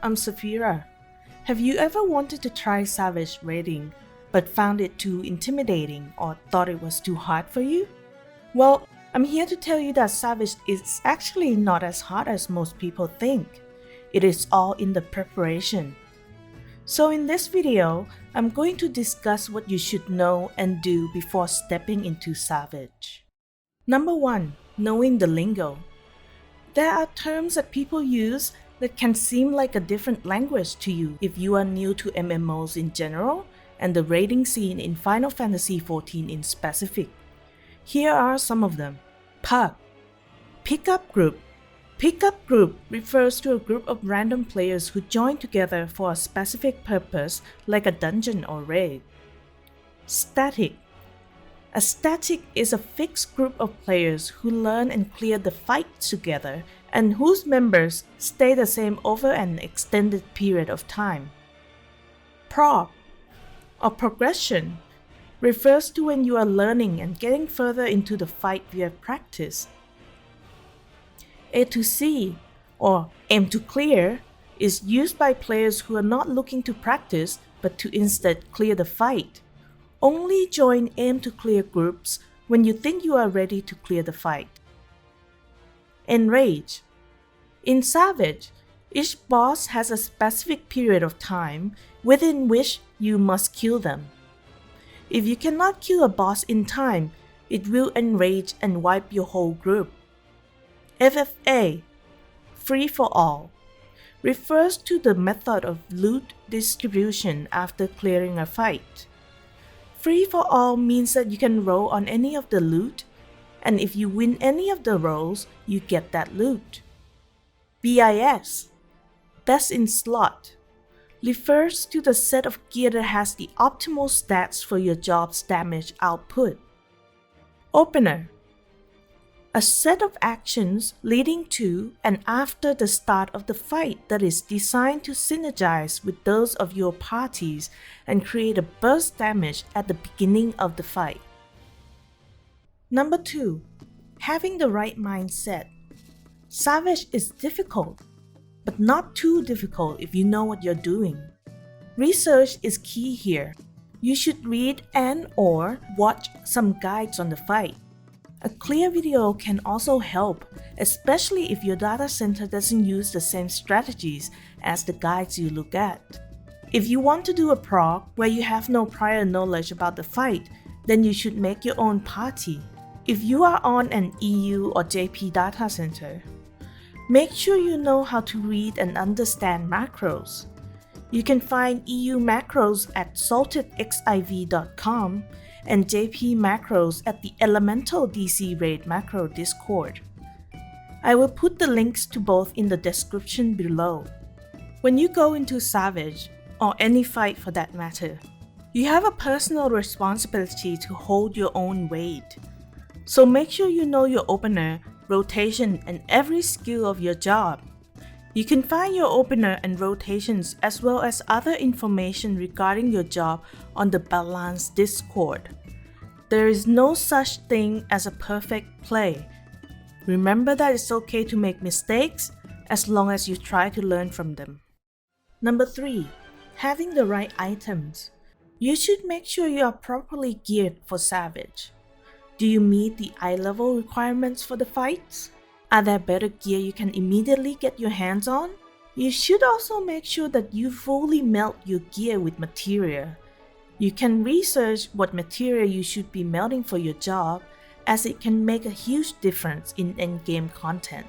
I'm Safira. Have you ever wanted to try Savage raiding, but found it too intimidating or thought it was too hard for you? Well, I'm here to tell you that Savage is actually not as hard as most people think. It is all in the preparation. So in this video, I'm going to discuss what you should know and do before stepping into Savage. Number 1. Knowing the lingo. There are terms that people use that can seem like a different language to you if you are new to MMOs in general and the raiding scene in Final Fantasy XIV in specific. Here are some of them. Pub. Pickup group. Pickup group refers to a group of random players who join together for a specific purpose like a dungeon or raid. Static. A static is a fixed group of players who learn and clear the fight together and whose members stay the same over an extended period of time. Prog, or progression, refers to when you are learning and getting further into the fight via practice. A to C, or aim to clear, is used by players who are not looking to practice but to instead clear the fight. Only join aim to clear groups when you think you are ready to clear the fight. Enrage. In Savage, each boss has a specific period of time within which you must kill them. If you cannot kill a boss in time, it will enrage and wipe your whole group. FFA, free for all, refers to the method of loot distribution after clearing a fight. Free for all means that you can roll on any of the loot, and if you win any of the rolls, you get that loot. BIS, best in slot, refers to the set of gear that has the optimal stats for your job's damage output. Opener, a set of actions leading to and after the start of the fight that is designed to synergize with those of your parties and create a burst damage at the beginning of the fight. Number 2. Having the right mindset. Savage is difficult, but not too difficult if you know what you're doing. Research is key here. You should read and/or watch some guides on the fight. A clear video can also help, especially if your data center doesn't use the same strategies as the guides you look at. If you want to do a prog where you have no prior knowledge about the fight, then you should make your own party. If you are on an EU or JP data center, make sure you know how to read and understand macros. You can find EU macros at saltedxiv.com and JP macros at the Elemental DC Raid macro Discord. I will put the links to both in the description below. When you go into Savage, or any fight for that matter, you have a personal responsibility to hold your own weight. So make sure you know your opener, rotation, and every skill of your job. You can find your opener and rotations as well as other information regarding your job on the Balance Discord. There is no such thing as a perfect play. Remember that it's okay to make mistakes as long as you try to learn from them. Number 3. Having the right items. You should make sure you are properly geared for Savage. Do you meet the eye level requirements for the fights? Are there better gear you can immediately get your hands on? You should also make sure that you fully melt your gear with material. You can research what material you should be melting for your job, as it can make a huge difference in endgame content.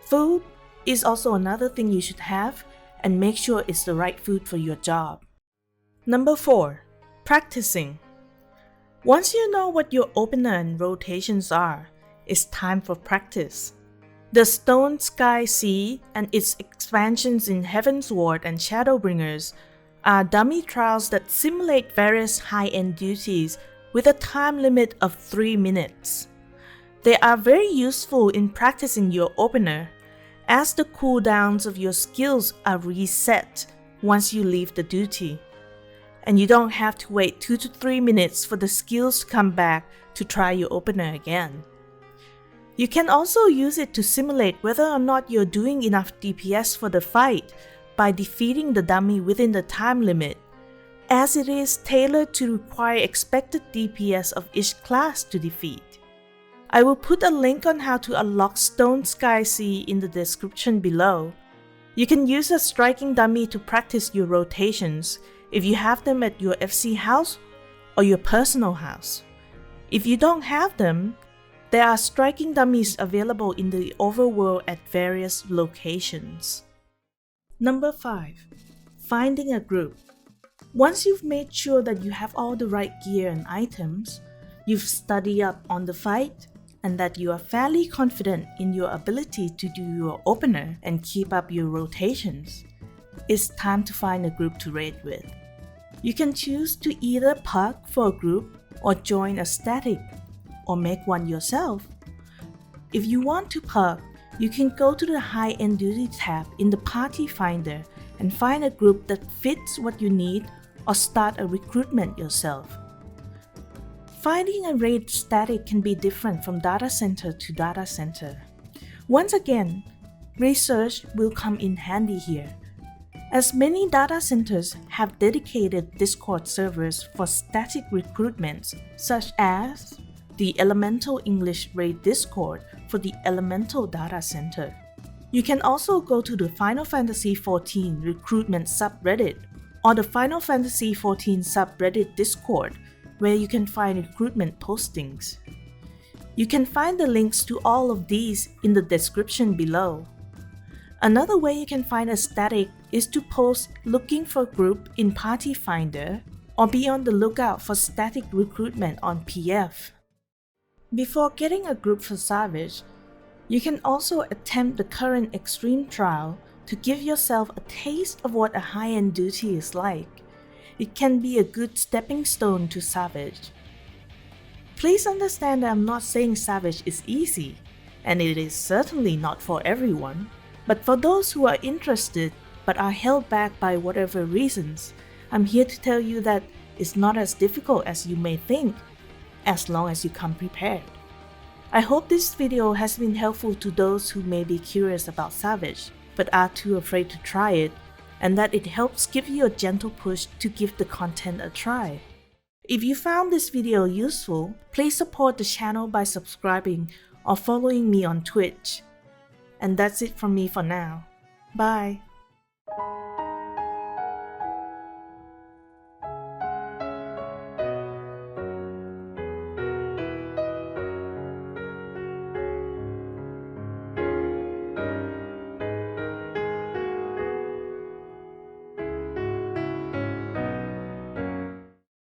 Food is also another thing you should have, and make sure it's the right food for your job. Number 4. Practicing. Once you know what your opener and rotations are, it's time for practice. The Stone Sky Sea and its expansions in Heavensward and Shadowbringers are dummy trials that simulate various high-end duties with a time limit of 3 minutes. They are very useful in practicing your opener, as the cooldowns of your skills are reset once you leave the duty, and you don't have to wait 2 to 3 minutes for the skills to come back to try your opener again. You can also use it to simulate whether or not you're doing enough DPS for the fight by defeating the dummy within the time limit, as it is tailored to require expected DPS of each class to defeat. I will put a link on how to unlock Stone Sky Sea in the description below. You can use a striking dummy to practice your rotations if you have them at your FC house or your personal house. If you don't have them, there are striking dummies available in the overworld at various locations. Number 5. Finding a group. Once you've made sure that you have all the right gear and items, you've studied up on the fight, and that you are fairly confident in your ability to do your opener and keep up your rotations, it's time to find a group to raid with. You can choose to either park for a group or join a static, or make one yourself. If you want to park, you can go to the high-end duty tab in the party finder and find a group that fits what you need, or start a recruitment yourself. Finding a raid static can be different from data center to data center. Once again, research will come in handy here, as many data centers have dedicated Discord servers for static recruitments, such as the Elemental English Raid Discord for the Elemental Data Center. You can also go to the Final Fantasy XIV Recruitment subreddit or the Final Fantasy XIV subreddit Discord, where you can find recruitment postings. You can find the links to all of these in the description below. Another way you can find a static is to post looking for group in Party Finder, or be on the lookout for static recruitment on PF. Before getting a group for Savage, you can also attempt the current extreme trial to give yourself a taste of what a high-end duty is like. It can be a good stepping stone to Savage. Please understand that I'm not saying Savage is easy, and it is certainly not for everyone. But for those who are interested but are held back by whatever reasons, I'm here to tell you that it's not as difficult as you may think, as long as you come prepared. I hope this video has been helpful to those who may be curious about Savage but are too afraid to try it, and that it helps give you a gentle push to give the content a try. If you found this video useful, please support the channel by subscribing or following me on Twitch. And that's it from me for now. Bye!